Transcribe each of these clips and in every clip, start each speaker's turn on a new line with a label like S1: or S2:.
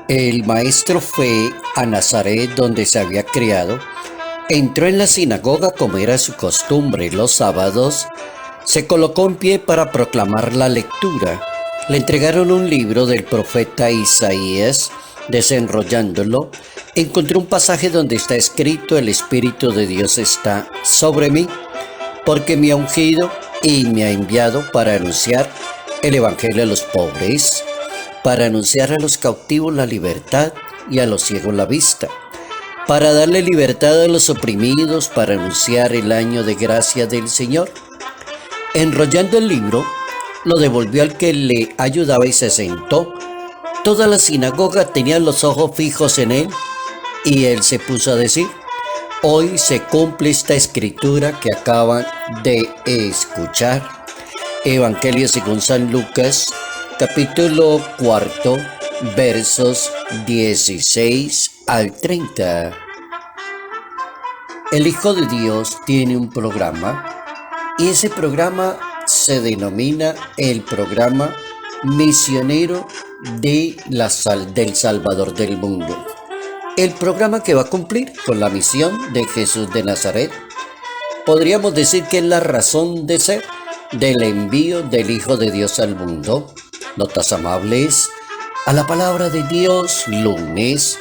S1: El maestro fue a Nazaret, donde se había criado, entró en la sinagoga como era su costumbre los sábados, se colocó en pie para proclamar la lectura. Le entregaron un libro del profeta Isaías. Desenrollándolo, encontré un pasaje donde está escrito: el Espíritu de Dios está sobre mí, porque me ha ungido y me ha enviado para anunciar el Evangelio a los pobres, para anunciar a los cautivos la libertad y a los ciegos la vista, para darle libertad a los oprimidos, para anunciar el año de gracia del Señor. Enrollando el libro, lo devolvió al que le ayudaba y se sentó. Toda la sinagoga tenía los ojos fijos en él, y él se puso a decir: hoy se cumple esta escritura que acaban de escuchar. Evangelio según San Lucas, capítulo 4, versos 16 al 30. El Hijo de Dios tiene un programa, y ese programa se denomina el programa misionero del Salvador del mundo. El programa que va a cumplir con la misión de Jesús de Nazaret. Podríamos decir que es la razón de ser del envío del Hijo de Dios al mundo. Notas amables a la palabra de Dios, lunes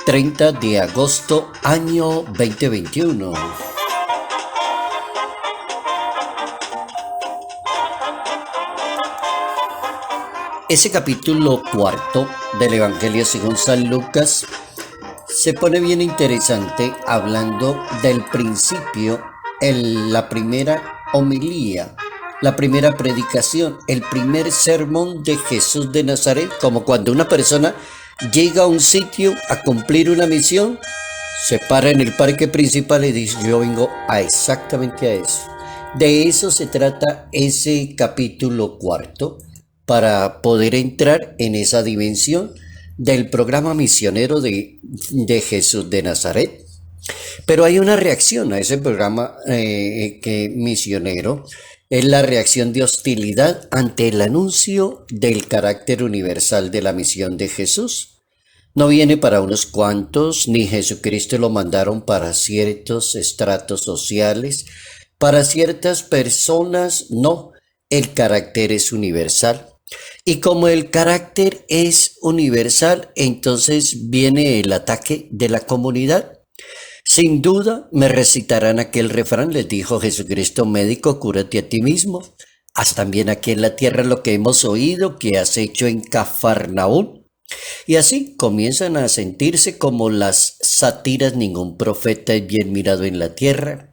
S1: 30 de agosto, año 2021. Ese capítulo 4 del Evangelio según San Lucas se pone bien interesante hablando del principio, la primera homilía, la primera predicación, el primer sermón de Jesús de Nazaret, como cuando una persona llega a un sitio a cumplir una misión, se para en el parque principal y dice: yo vengo exactamente a eso. De eso se trata ese capítulo 4, para poder entrar en esa dimensión del programa misionero de Jesús de Nazaret. Pero hay una reacción a ese programa misionero. Es la reacción de hostilidad ante el anuncio del carácter universal de la misión de Jesús. No viene para unos cuantos, ni Jesucristo lo mandaron para ciertos estratos sociales, para ciertas personas, no. El carácter es universal. Y como el carácter es universal, entonces viene el ataque de la comunidad. Sin duda me recitarán aquel refrán: les dijo Jesucristo: médico, cúrate a ti mismo. Haz también aquí en la tierra lo que hemos oído que has hecho en Cafarnaúm. Y así comienzan a sentirse como las sátiras: ningún profeta es bien mirado en la tierra.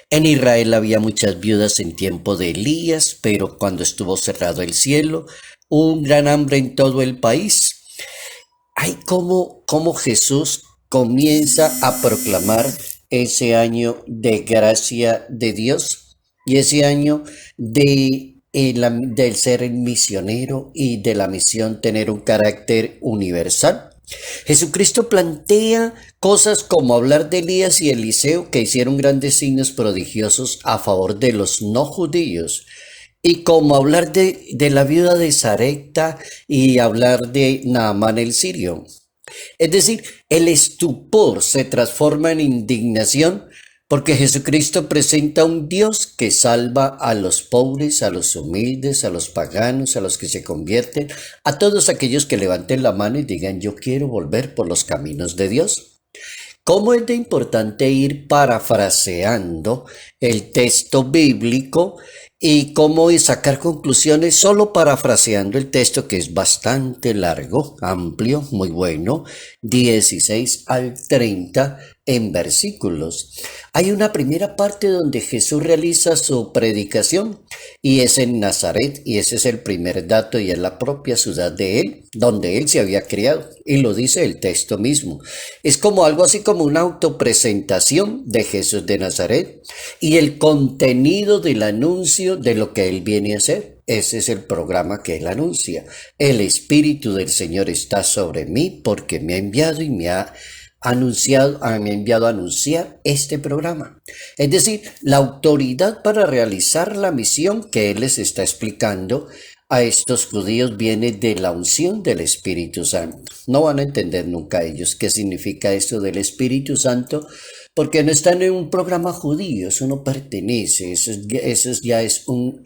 S1: En Israel había muchas viudas en tiempo de Elías, pero cuando estuvo cerrado el cielo, un gran hambre en todo el país. Hay como Jesús comienza a proclamar ese año de gracia de Dios y ese año del ser el misionero y de la misión tener un carácter universal. Jesucristo plantea cosas como hablar de Elías y Eliseo, que hicieron grandes signos prodigiosos a favor de los no judíos, y como hablar de la viuda de Sarepta y hablar de Naamán el sirio. Es decir, el estupor se transforma en indignación, porque Jesucristo presenta un Dios que salva a los pobres, a los humildes, a los paganos, a los que se convierten, a todos aquellos que levanten la mano y digan: yo quiero volver por los caminos de Dios. ¿Cómo es de importante ir parafraseando el texto bíblico y cómo sacar conclusiones solo parafraseando el texto, que es bastante largo, amplio, muy bueno, 16 al 30 en versículos? Hay una primera parte donde Jesús realiza su predicación y es en Nazaret, y ese es el primer dato, y es la propia ciudad de él, donde él se había criado, y lo dice el texto mismo. Es como algo así como una autopresentación de Jesús de Nazaret y el contenido del anuncio de lo que él viene a hacer. Ese es el programa que él anuncia: el Espíritu del Señor está sobre mí, porque me ha enviado y me ha enviado a anunciar este programa. Es decir, la autoridad para realizar la misión que él les está explicando a estos judíos viene de la unción del Espíritu Santo. No van a entender nunca ellos qué significa esto del Espíritu Santo, porque no están en un programa judío, eso no pertenece, ya es un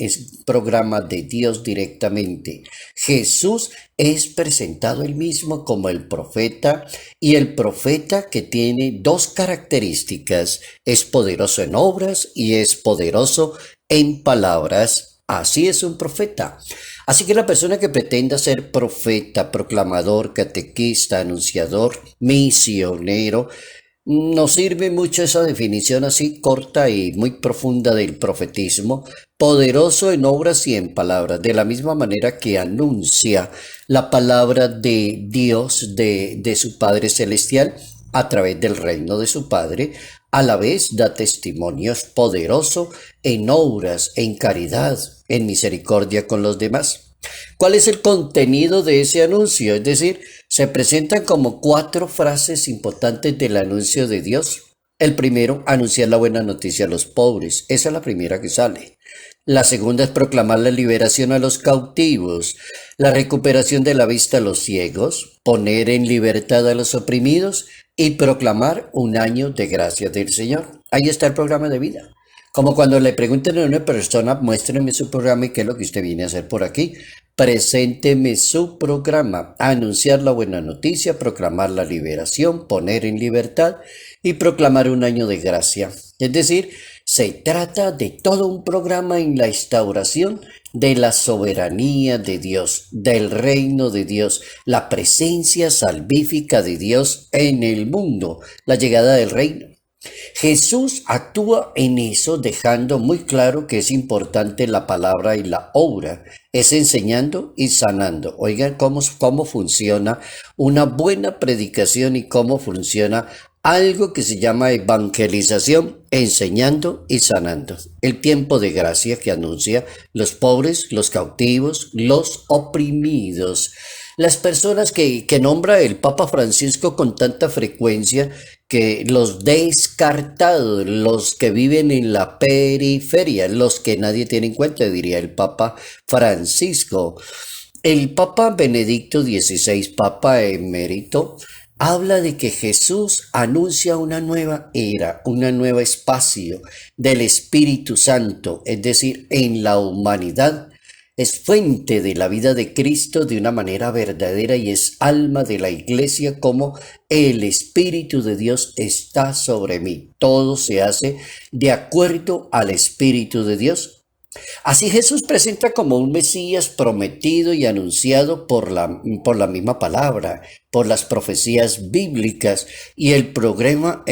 S1: programa de Dios directamente. Jesús es presentado él mismo como el profeta, y el profeta que tiene dos características: es poderoso en obras y es poderoso en palabras. Así es un profeta. Así que la persona que pretenda ser profeta, proclamador, catequista, anunciador, misionero, nos sirve mucho esa definición así corta y muy profunda del profetismo: poderoso en obras y en palabras, de la misma manera que anuncia la palabra de Dios, de su Padre Celestial, a través del reino de su Padre. A la vez da testimonios: poderoso en obras, en caridad, en misericordia con los demás. ¿Cuál es el contenido de ese anuncio? Es decir, se presentan como cuatro frases importantes del anuncio de Dios. El primero, anunciar la buena noticia a los pobres. Esa es la primera que sale. La segunda es proclamar la liberación a los cautivos, la recuperación de la vista a los ciegos, poner en libertad a los oprimidos y proclamar un año de gracia del Señor. Ahí está el programa de vida. Como cuando le pregunten a una persona: muéstreme su programa y qué es lo que usted viene a hacer por aquí. Presénteme su programa: anunciar la buena noticia, proclamar la liberación, poner en libertad y proclamar un año de gracia. Es decir, se trata de todo un programa en la instauración de la soberanía de Dios, del reino de Dios, la presencia salvífica de Dios en el mundo, la llegada del reino. Jesús actúa en eso, dejando muy claro que es importante la palabra y la obra, es enseñando y sanando. Oigan cómo funciona una buena predicación y cómo funciona algo que se llama evangelización: enseñando y sanando. El tiempo de gracia que anuncia los pobres, los cautivos, los oprimidos. Las personas que nombra el Papa Francisco con tanta frecuencia, que los descartados, los que viven en la periferia, los que nadie tiene en cuenta, diría el Papa Francisco. El Papa Benedicto XVI, Papa emérito, habla de que Jesús anuncia una nueva era, un nuevo espacio del Espíritu Santo, es decir, en la humanidad. Es fuente de la vida de Cristo de una manera verdadera y es alma de la iglesia, como el Espíritu de Dios está sobre mí. Todo se hace de acuerdo al Espíritu de Dios. Así Jesús presenta como un Mesías prometido y anunciado por la misma palabra, por las profecías bíblicas. Y el programa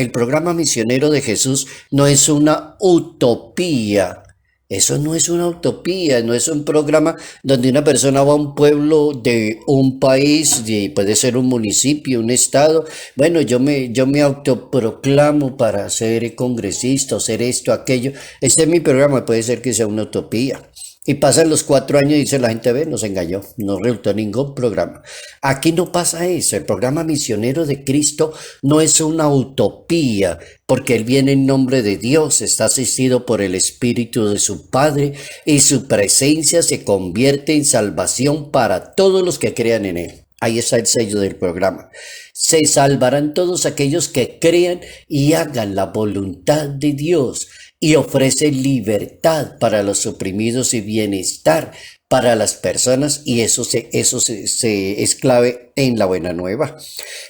S1: misionero de Jesús no es una utopía. Eso no es una utopía, no es un programa donde una persona va a un pueblo de un país, puede ser un municipio, un estado. Bueno, yo me autoproclamo para ser congresista o ser esto, aquello. Este es mi programa, puede ser que sea una utopía. Y pasan los 4 años y dice la gente: ve, nos engañó, no resultó ningún programa. Aquí no pasa eso. El programa misionero de Cristo no es una utopía, porque Él viene en nombre de Dios, está asistido por el Espíritu de su Padre, y su presencia se convierte en salvación para todos los que crean en Él. Ahí está el sello del programa. Se salvarán todos aquellos que crean y hagan la voluntad de Dios, y ofrece libertad para los oprimidos y bienestar para las personas, y eso es clave en la buena nueva.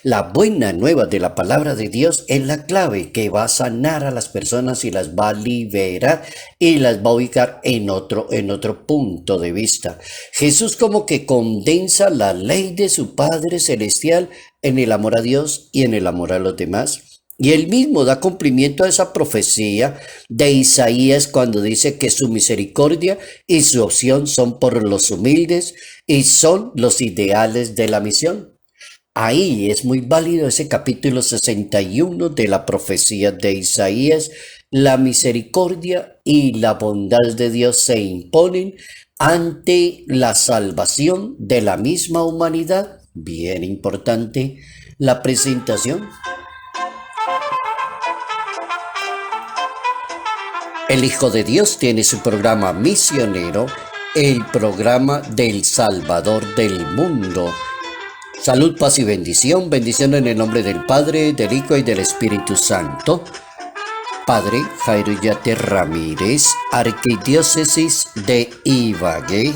S1: La buena nueva de la palabra de Dios es la clave que va a sanar a las personas y las va a liberar y las va a ubicar en otro punto de vista. Jesús como que condensa la ley de su Padre Celestial en el amor a Dios y en el amor a los demás. Y él mismo da cumplimiento a esa profecía de Isaías cuando dice que su misericordia y su opción son por los humildes y son los ideales de la misión. Ahí es muy válido ese capítulo 61 de la profecía de Isaías. La misericordia y la bondad de Dios se imponen ante la salvación de la misma humanidad. Bien importante la presentación. El Hijo de Dios tiene su programa misionero el programa del Salvador del mundo. Salud, paz y bendición. Bendición en el nombre del Padre, del Hijo y del Espíritu Santo. Padre Jairo Yate Ramírez, Arquidiócesis de Ibagué.